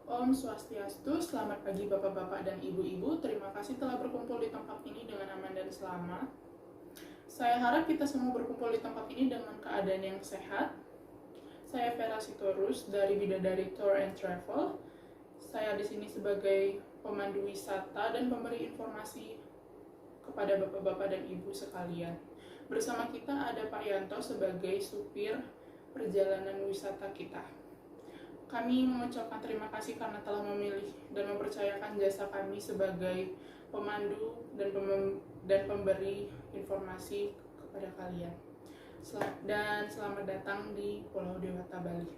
Om Swastiastu, selamat pagi Bapak-Bapak dan Ibu-Ibu. Terima kasih telah berkumpul di tempat ini dengan aman dan selamat. Saya harap kita semua berkumpul di tempat ini dengan keadaan yang sehat. Saya Vera Sitorus dari Bidadari Tour and Travel. Saya di sini sebagai pemandu wisata dan pemberi informasi kepada Bapak-Bapak dan Ibu sekalian. Bersama kita ada Pak Yanto sebagai supir perjalanan wisata kita. Kami mengucapkan terima kasih karena telah memilih dan mempercayakan jasa kami sebagai pemandu dan pemberi informasi kepada kalian. Dan selamat datang di Pulau Dewata, Bali.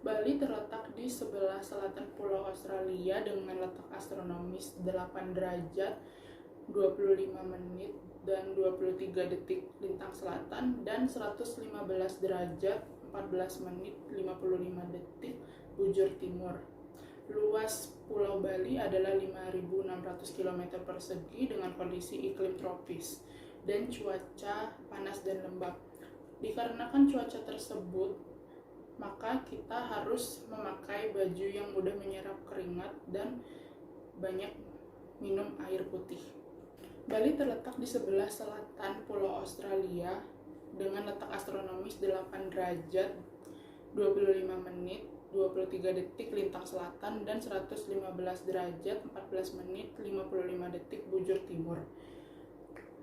Bali terletak di sebelah selatan Pulau Australia dengan letak astronomis 8 derajat 25 menit dan 23 detik lintang selatan dan 115 derajat 14 menit 55 detik bujur timur. Luas Pulau Bali adalah 5.600 km persegi dengan kondisi iklim tropis dan cuaca panas dan lembab. Dikarenakan cuaca tersebut, maka kita harus memakai baju yang mudah menyerap keringat dan banyak minum air putih. Bali terletak di sebelah selatan Pulau Australia dengan letak astronomis 8 derajat 25 menit 23 detik lintang selatan dan 115 derajat 14 menit 55 detik bujur timur.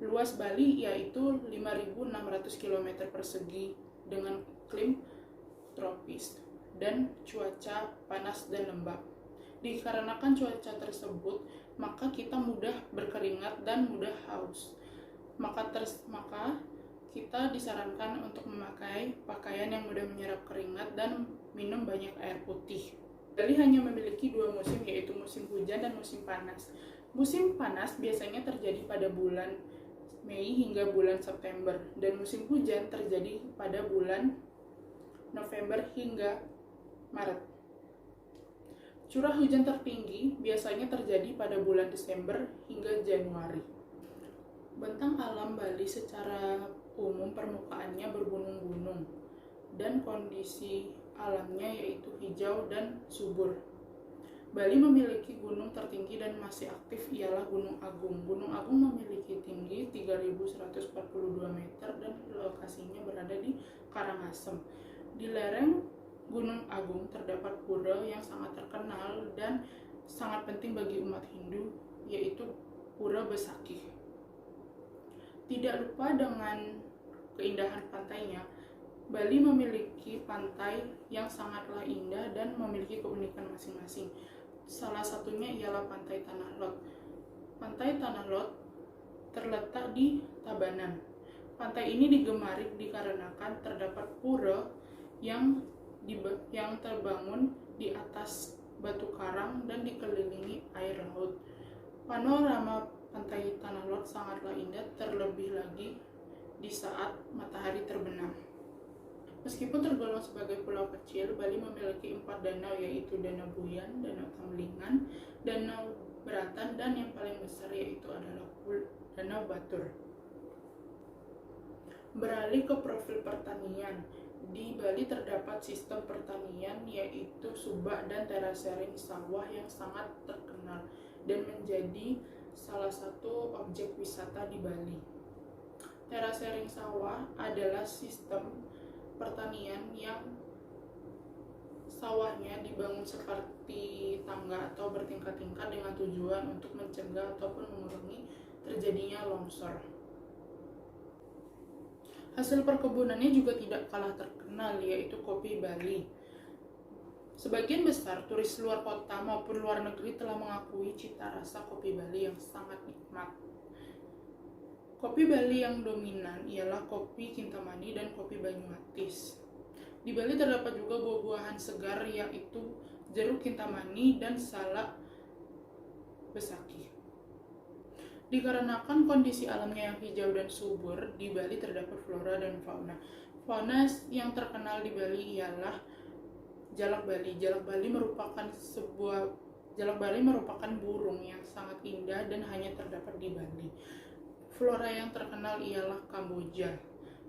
Luas Bali yaitu 5.600 km persegi dengan iklim tropis dan cuaca panas dan lembab. Dikarenakan cuaca tersebut, maka kita mudah berkeringat dan mudah haus. Maka kita disarankan untuk memakai pakaian yang mudah menyerap keringat dan minum banyak air putih. Bali hanya memiliki 2 musim, yaitu musim hujan dan musim panas. Musim panas biasanya terjadi pada bulan Mei hingga bulan September, dan musim hujan terjadi pada bulan November hingga Maret. Curah hujan tertinggi biasanya terjadi pada bulan Desember hingga Januari. Bentang alam Bali secara umum permukaannya bergunung-gunung dan kondisi alamnya yaitu hijau dan subur. Bali memiliki gunung tertinggi dan masih aktif ialah Gunung Agung. Gunung Agung memiliki tinggi 3.142 meter dan lokasinya berada di Karangasem. Di lereng Gunung Agung terdapat pura yang sangat terkenal dan sangat penting bagi umat Hindu, yaitu Pura Besakih. Tidak lupa dengan keindahan pantainya, Bali memiliki pantai yang sangatlah indah dan memiliki keunikan masing-masing. Salah satunya ialah Pantai Tanah Lot. Pantai Tanah Lot terletak di Tabanan. Pantai ini digemari dikarenakan terdapat pura yang terbangun di atas batu karang dan dikelilingi air laut. Panorama Pantai Tanah Lot sangatlah indah, terlebih lagi di saat matahari terbenam. Meskipun tergolong sebagai pulau kecil, Bali memiliki 4 danau, yaitu Danau Buyan, Danau Tamlingan, Danau Beratan, dan yang paling besar yaitu adalah Danau Batur. Beralih ke profil pertanian, di Bali terdapat sistem pertanian yaitu subak dan terasering sawah yang sangat terkenal dan menjadi salah satu objek wisata di Bali. Terasering sawah adalah sistem pertanian yang sawahnya dibangun seperti tangga atau bertingkat-tingkat dengan tujuan untuk mencegah ataupun mengurangi terjadinya longsor. Hasil perkebunannya juga tidak kalah terkenal, yaitu kopi Bali. Sebagian besar turis luar kota maupun luar negeri telah mengakui cita rasa kopi Bali yang sangat nikmat. Kopi Bali yang dominan ialah kopi Kintamani dan kopi Banyumatis. Di Bali terdapat juga buah-buahan segar yaitu jeruk Kintamani dan salak Besakih. Dikarenakan kondisi alamnya yang hijau dan subur, di Bali terdapat flora dan fauna. Fauna yang terkenal di Bali ialah jalak Bali. Jalak Bali merupakan burung yang sangat indah dan hanya terdapat di Bali. Flora yang terkenal ialah Kamboja,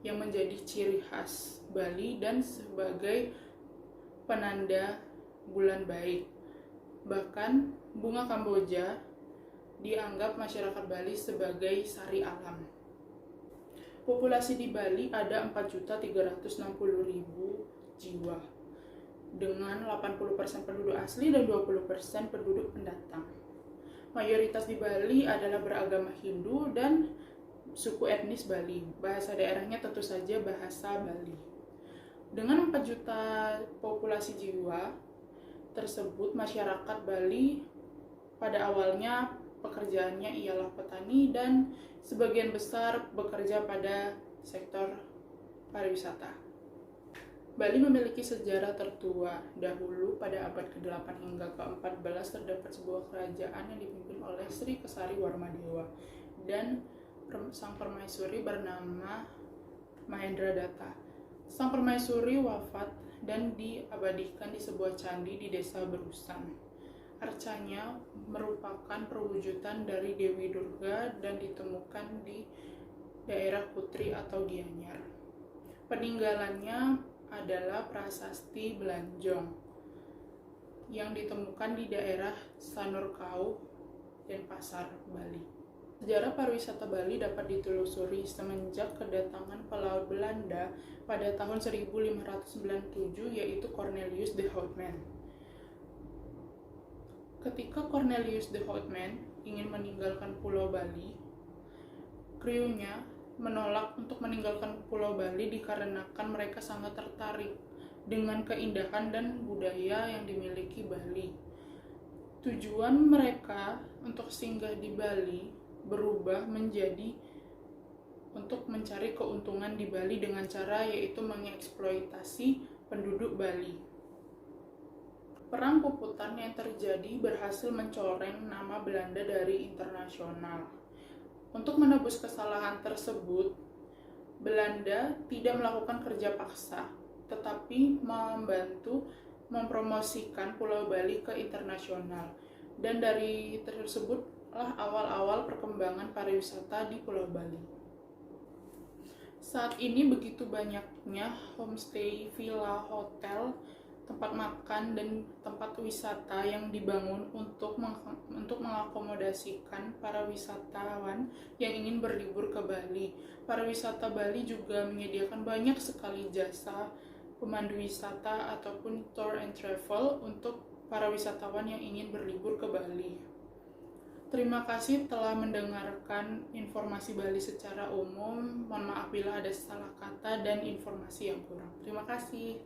yang menjadi ciri khas Bali dan sebagai penanda bulan baik. Bahkan bunga Kamboja dianggap masyarakat Bali sebagai sari alam. Populasi di Bali ada 4.360.000 jiwa dengan 80% penduduk asli dan 20% penduduk pendatang. Mayoritas di Bali adalah beragama Hindu dan suku etnis Bali. Bahasa daerahnya tentu saja bahasa Bali. Dengan 4 juta populasi jiwa tersebut, masyarakat Bali pada awalnya pekerjaannya ialah petani dan sebagian besar bekerja pada sektor pariwisata. Bali memiliki sejarah tertua. Dahulu pada abad ke-8 hingga ke-14 terdapat sebuah kerajaan yang dipimpin oleh Sri Kesari Warmadewa dan sang permaisuri bernama Mahendradatta. Sang permaisuri wafat dan diabadikan di sebuah candi di desa Berusan. Arcanya merupakan perwujudan dari Dewi Durga dan ditemukan di daerah Putri atau Gianyar. Peninggalannya adalah prasasti Belanjong yang ditemukan di daerah Sanurkau dan Pasar, Bali. Sejarah pariwisata Bali dapat ditelusuri semenjak kedatangan pelaut Belanda pada tahun 1597, yaitu Cornelius de Houtman. Ketika Cornelius de Houtman ingin meninggalkan Pulau Bali, krunya menolak untuk meninggalkan Pulau Bali dikarenakan mereka sangat tertarik dengan keindahan dan budaya yang dimiliki Bali. Tujuan mereka untuk singgah di Bali berubah menjadi untuk mencari keuntungan di Bali dengan cara yaitu mengeksploitasi penduduk Bali. Perang Puputan yang terjadi berhasil mencoreng nama Belanda dari internasional. Untuk menebus kesalahan tersebut, Belanda tidak melakukan kerja paksa, tetapi membantu mempromosikan Pulau Bali ke internasional. Dan dari tersebutlah awal-awal perkembangan pariwisata di Pulau Bali. Saat ini begitu banyaknya homestay, villa, hotel, tempat makan, dan tempat wisata yang dibangun untuk mengakomodasikan para wisatawan yang ingin berlibur ke Bali. Pariwisata Bali juga menyediakan banyak sekali jasa pemandu wisata ataupun tour and travel untuk para wisatawan yang ingin berlibur ke Bali. Terima kasih telah mendengarkan informasi Bali secara umum. Mohon maaf bila ada salah kata dan informasi yang kurang. Terima kasih.